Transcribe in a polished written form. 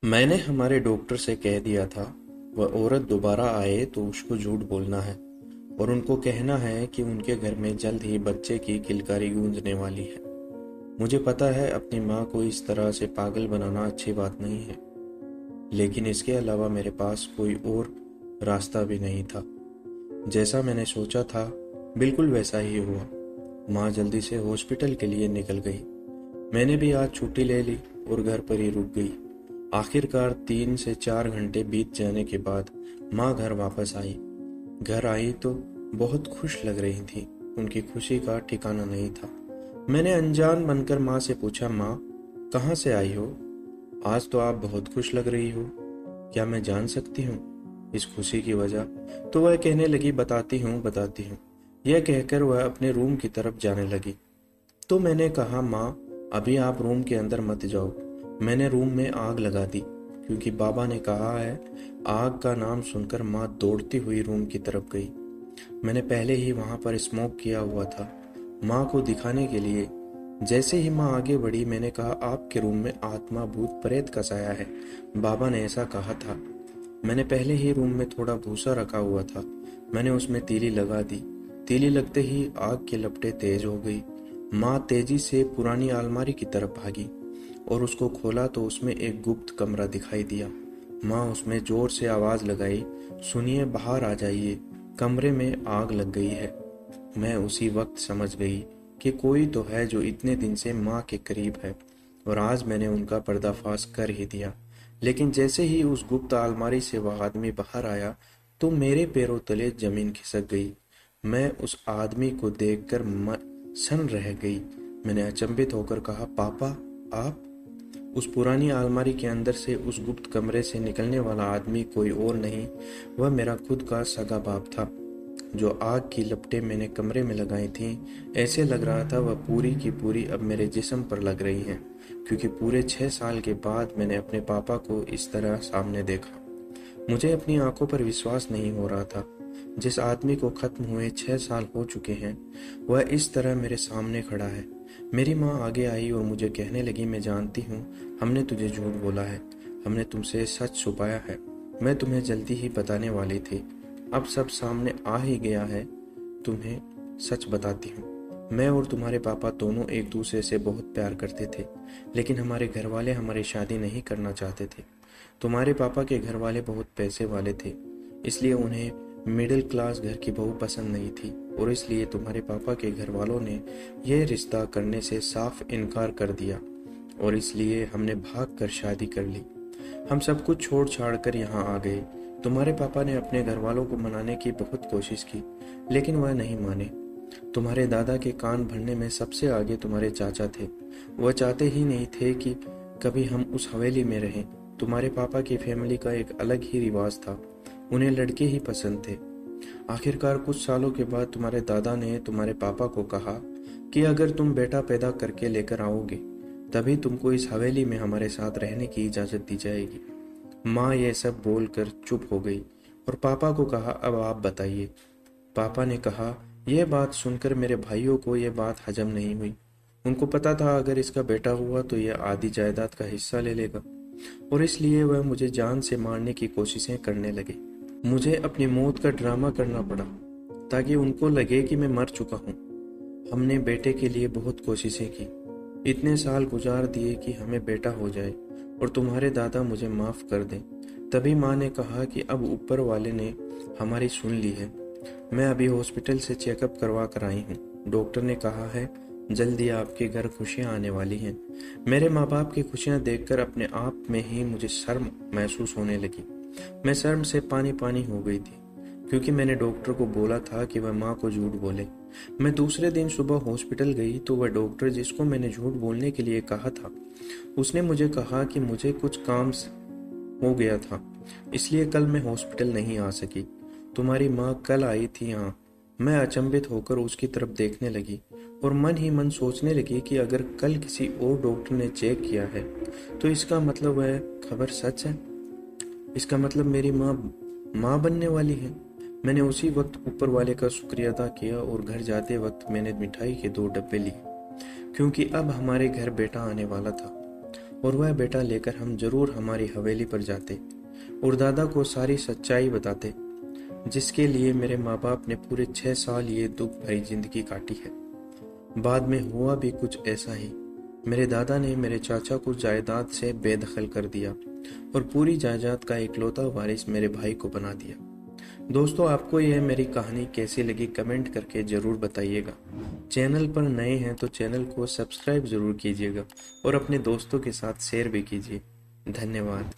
मैंने हमारे डॉक्टर से कह दिया था वह औरत दोबारा आए तो उसको झूठ बोलना है और उनको कहना है कि उनके घर में जल्द ही बच्चे की किलकारी गूंजने वाली है। मुझे पता है अपनी माँ को इस तरह से पागल बनाना अच्छी बात नहीं है, लेकिन इसके अलावा मेरे पास कोई और रास्ता भी नहीं था। जैसा मैंने सोचा था बिल्कुल वैसा ही हुआ। माँ जल्दी से हॉस्पिटल के लिए निकल गई। मैंने भी आज छुट्टी ले ली और घर पर ही रुक गई। आखिरकार 3 से 4 घंटे बीत जाने के बाद माँ घर वापस आई। घर आई तो बहुत खुश लग रही थी। उनकी खुशी का ठिकाना नहीं था। मैंने अनजान बनकर माँ से पूछा, माँ कहाँ से आई हो? आज तो आप बहुत खुश लग रही हो। क्या मैं जान सकती हूँ इस खुशी की वजह? तो वह कहने लगी, बताती हूँ बताती हूँ। यह कहकर वह अपने रूम की तरफ जाने लगी। तो मैंने कहा, माँ अभी आप रूम के अंदर मत जाओ। मैंने रूम में आग लगा दी क्योंकि बाबा ने कहा है। आग का नाम सुनकर माँ दौड़ती हुई रूम की तरफ गई। मैंने पहले ही वहां पर स्मोक किया हुआ था माँ को दिखाने के लिए। जैसे ही माँ आगे बढ़ी मैंने कहा, आपके रूम में आत्मा भूत प्रेत का साया है, बाबा ने ऐसा कहा था। मैंने पहले ही रूम में थोड़ा भूसा रखा हुआ था। मैंने उसमें तीली लगा दी। तीली लगते ही आग की लपटें तेज हो गई। माँ तेजी से पुरानी अलमारी की तरफ भागी और उसको खोला तो उसमें एक गुप्त कमरा दिखाई दिया। माँ उसमें जोर से आवाज लगाई, सुनिए बाहर आ जाइए, कमरे में आग लग गई है। मैं उसी वक्त समझ गई कि कोई तो है जो इतने दिन से माँ के करीब है और आज मैंने उनका पर्दाफाश कर ही दिया। लेकिन जैसे ही उस गुप्त अलमारी से वह आदमी बाहर आया तो मेरे पैरों तले जमीन खिसक गई। मैं उस आदमी को देखकर सन रह गई। मैंने अचंभित होकर कहा, पापा आप? उस पुरानी अलमारी के अंदर से उस गुप्त कमरे से निकलने वाला आदमी कोई और नहीं, वह मेरा खुद का सगा बाप था। जो आग की लपटें मैंने कमरे में लगाई थीं, ऐसे लग रहा था वह पूरी की पूरी अब मेरे जिस्म पर लग रही हैं, क्योंकि पूरे 6 साल के बाद मैंने अपने पापा को इस तरह सामने देखा। मुझे अपनी आंखों पर विश्वास नहीं हो रहा था। जिस आदमी को खत्म हुए 6 साल हो चुके हैं, वह इस तरह मेरे सामने खड़ा है। मेरी माँ आगे आई और मुझे कहने लगी, मैं जानती हूँ हमने तुझे झूठ बोला है, हमने तुमसे सच छुपाया है। मैं तुम्हें जल्दी ही बताने वाली थी, अब सब सामने आ ही गया है। तुम्हें सच बताती हूँ, मैं और तुम्हारे पापा दोनों एक दूसरे से बहुत प्यार करते थे, लेकिन हमारे घर वाले हमारी शादी नहीं करना चाहते थे। तुम्हारे पापा के घर वाले बहुत पैसे वाले थे, इसलिए उन्हें मिडिल क्लास घर की बहू पसंद नहीं थी और इसलिए तुम्हारे पापा के घर वालों ने यह रिश्ता करने से साफ इनकार कर दिया और इसलिए हमने भाग कर शादी कर ली। हम सब कुछ छोड़ छाड़ कर यहाँ आ गए। तुम्हारे पापा ने अपने घर वालों को मनाने की बहुत कोशिश की, लेकिन वह नहीं माने। तुम्हारे दादा के कान भरने में सबसे आगे तुम्हारे चाचा थे। वह चाहते ही नहीं थे कि कभी हम उस हवेली में रहें। तुम्हारे पापा की फैमिली का एक अलग ही रिवाज था, उन्हें लड़के ही पसंद थे। आखिरकार कुछ सालों के बाद तुम्हारे दादा ने तुम्हारे पापा को कहा कि अगर तुम बेटा पैदा करके लेकर आओगे तभी तुमको इस हवेली में हमारे साथ रहने की इजाजत दी जाएगी। माँ ये सब बोलकर चुप हो गई और पापा को कहा, अब आप बताइए। पापा ने कहा, यह बात सुनकर मेरे भाइयों को यह बात हजम नहीं हुई। उनको पता था अगर इसका बेटा हुआ तो यह आधी जायदाद का हिस्सा ले लेगा और इसलिए वह मुझे जान से मारने की कोशिशें करने लगे। मुझे अपनी मौत का ड्रामा करना पड़ा ताकि उनको लगे कि मैं मर चुका हूँ। हमने बेटे के लिए बहुत कोशिशें की, इतने साल गुजार दिए कि हमें बेटा हो जाए और तुम्हारे दादा मुझे माफ कर दें। तभी माँ ने कहा कि अब ऊपर वाले ने हमारी सुन ली है। मैं अभी हॉस्पिटल से चेकअप करवा कर आई हूँ। डॉक्टर ने कहा है जल्दी आपके घर खुशियाँ आने वाली हैं। मेरे माँ बाप की खुशियाँ देखकर अपने आप में ही मुझे शर्म महसूस होने लगी। मैं शर्म से पानी पानी हो गई थी क्योंकि मैंने डॉक्टर को बोला था कि वह माँ को झूठ बोले। मैं दूसरे दिन सुबह हॉस्पिटल गई तो वह डॉक्टर जिसको मैंने झूठ बोलने के लिए कहा था, उसने मुझे कहा कि मुझे कुछ काम हो गया था, इसलिए कल मैं हॉस्पिटल नहीं आ सकी। तुम्हारी माँ कल आई थी यहाँ। मैं अचंभित होकर उसकी तरफ देखने लगी और मन ही मन सोचने लगी कि अगर कल किसी और डॉक्टर ने चेक किया है तो इसका मतलब वह खबर सच है। इसका मतलब मेरी माँ माँ बनने वाली है। मैंने उसी वक्त ऊपर वाले का शुक्रिया अदा किया और घर जाते वक्त मैंने मिठाई के 2 डब्बे लिए क्योंकि अब हमारे घर बेटा आने वाला था। और वह बेटा लेकर हम जरूर हमारी हवेली पर जाते और दादा को सारी सच्चाई बताते, जिसके लिए मेरे माँ बाप ने पूरे 6 साल ये दुख भरी जिंदगी काटी है। बाद में हुआ भी कुछ ऐसा ही। मेरे दादा ने मेरे चाचा को जायदाद से बेदखल कर दिया और पूरी जायदाद का इकलौता वारिस मेरे भाई को बना दिया। दोस्तों, आपको यह मेरी कहानी कैसी लगी कमेंट करके ज़रूर बताइएगा। चैनल पर नए हैं तो चैनल को सब्सक्राइब ज़रूर कीजिएगा और अपने दोस्तों के साथ शेयर भी कीजिए। धन्यवाद।